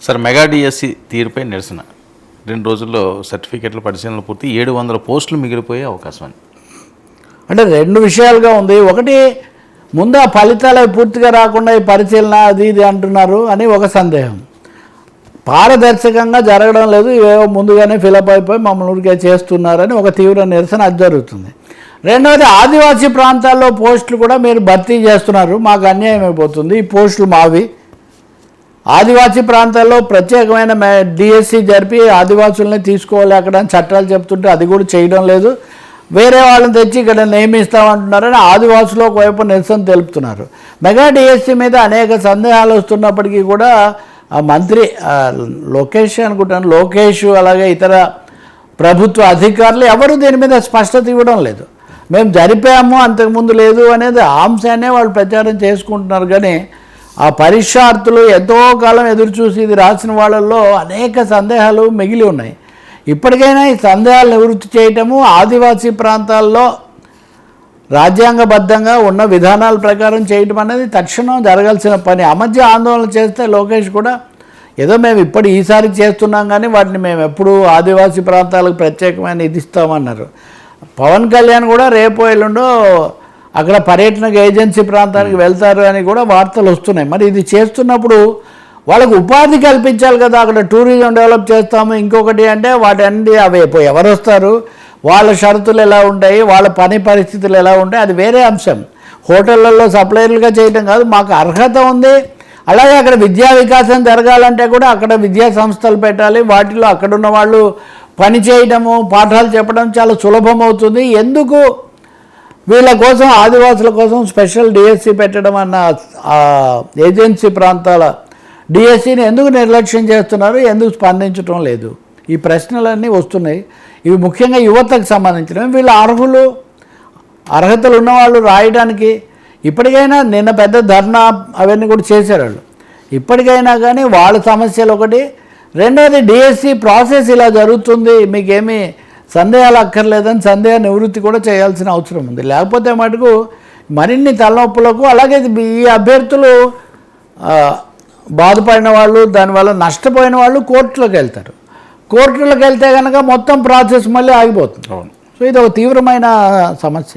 Sir mega DSC తీరుపై నిరసన 2 రోజుల్లో సర్టిఫికెట్ల పరిశీలన పూర్తి 700 పోస్టులు మిగిలిపోయే అవకాశం అని. అంటే 2 విషయాలుగా ఉంది. ఒకటి, ముందు ఆ ఫలితాలు పూర్తిగా రాకుండా ఈ పరిశీలన అది ఇది అంటున్నారు అని ఒక సందేహం. పారదర్శకంగా జరగడం లేదు, ఇవేవో ముందుగానే ఫిలప్ అయిపోయి మమ్మల్ని ఊరికే చేస్తున్నారని ఒక తీవ్ర నిరసన అది జరుగుతుంది. రెండవది, ఆదివాసీ ప్రాంతాల్లో పోస్టులు కూడా మీరు భర్తీ చేస్తున్నారు, మాకు అన్యాయం అయిపోతుంది, ఈ పోస్టులు మావి. ఆదివాసీ ప్రాంతాల్లో ప్రత్యేకమైన డిఎస్సి జరిపి ఆదివాసుల్ని తీసుకోవాలి అక్కడ అని చట్టాలు చెప్తుంటే అది కూడా చేయడం లేదు, వేరే వాళ్ళని తెచ్చి ఇక్కడ నియమిస్తామంటున్నారని ఆదివాసులు ఒకవైపు నిరసన తెలుపుతున్నారు. మెగా డిఎస్సి మీద అనేక సందేహాలు వస్తున్నప్పటికీ కూడా ఆ మంత్రి లోకేష్ అనుకుంటాను, లోకేష్ అలాగే ఇతర ప్రభుత్వ అధికారులు ఎవరు దీని మీద స్పష్టత ఇవ్వడం లేదు. మేము జరిపాము అంతకుముందు లేదు అనేది అంశాన్నే వాళ్ళు ప్రచారం చేసుకుంటున్నారు. కానీ ఆ పరీక్షార్థులు ఎంతో కాలం ఎదురుచూసి ఇది రాసిన వాళ్ళల్లో అనేక సందేహాలు మిగిలి ఉన్నాయి. ఇప్పటికైనా ఈ సందేహాలు నివృత్తి చేయటము, ఆదివాసీ ప్రాంతాల్లో రాజ్యాంగబద్ధంగా ఉన్న విధానాల ప్రకారం చేయటం అనేది తక్షణం జరగాల్సిన పని. ఆ మధ్య ఆందోళన చేస్తే లోకేష్ కూడా ఏదో మేము ఈసారి చేస్తున్నాం కానీ వాటిని మేము ఎప్పుడు ఆదివాసీ ప్రాంతాలకు ప్రత్యేకమైన ఇది ఇస్తామన్నారు. పవన్ కళ్యాణ్ కూడా రేపో ఎల్లుండో అక్కడ పర్యటన ఏజెన్సీ ప్రాంతానికి వెళ్తారు అని కూడా వార్తలు వస్తున్నాయి. మరి ఇది చేస్తున్నప్పుడు వాళ్ళకు ఉపాధి కల్పించాలి కదా, అక్కడ టూరిజం డెవలప్ చేస్తాము ఇంకొకటి అంటే వాటన్ని అవి ఎవరు వస్తారు, వాళ్ళ షరతులు ఎలా ఉంటాయి, వాళ్ళ పని పరిస్థితులు ఎలా ఉంటాయి, అది వేరే అంశం. హోటళ్లలో సప్లైర్లుగా చేయడం కాదు, మాకు అర్హత ఉంది. అలాగే అక్కడ విద్యా వికాసం జరగాలంటే కూడా అక్కడ విద్యా సంస్థలు పెట్టాలి, వాటిలో అక్కడున్న వాళ్ళు పని చేయడము పాఠాలు చెప్పడం చాలా సులభం అవుతుంది. ఎందుకు వీళ్ళ కోసం ఆదివాసుల కోసం స్పెషల్ డిఎస్సి పెట్టడం అన్న ఏజెన్సీ ప్రాంతాల డిఎస్సిని ఎందుకు నిర్లక్ష్యం చేస్తున్నారు, ఎందుకు స్పందించడం లేదు, ఈ ప్రశ్నలన్నీ వస్తున్నాయి. ఇవి ముఖ్యంగా యువతకు సంబంధించినవి. వీళ్ళ అర్హతలు ఉన్నవాళ్ళు రాయడానికి ఇప్పటికైనా నిన్న పెద్ద ధర్నా అవన్నీ కూడా చేశారు వాళ్ళు. ఇప్పటికైనా కానీ వాళ్ళ సమస్యలు ఒకటి. రెండవది, డిఎస్సి ప్రాసెస్ ఇలా జరుగుతుంది, మీకేమీ సందేహాలు అక్కర్లేదని సందేహ నివృత్తి కూడా చేయాల్సిన అవసరం ఉంది. లేకపోతే మటుకు మరిన్ని తలనొప్పులకు, అలాగే ఈ అభ్యర్థులు బాధపడిన వాళ్ళు దానివల్ల నష్టపోయిన వాళ్ళు కోర్టులోకి వెళ్తారు. కోర్టులోకి వెళ్తే కనుక మొత్తం ప్రాసెస్ మళ్ళీ ఆగిపోతుంది. సో ఇది ఒక తీవ్రమైన సమస్య.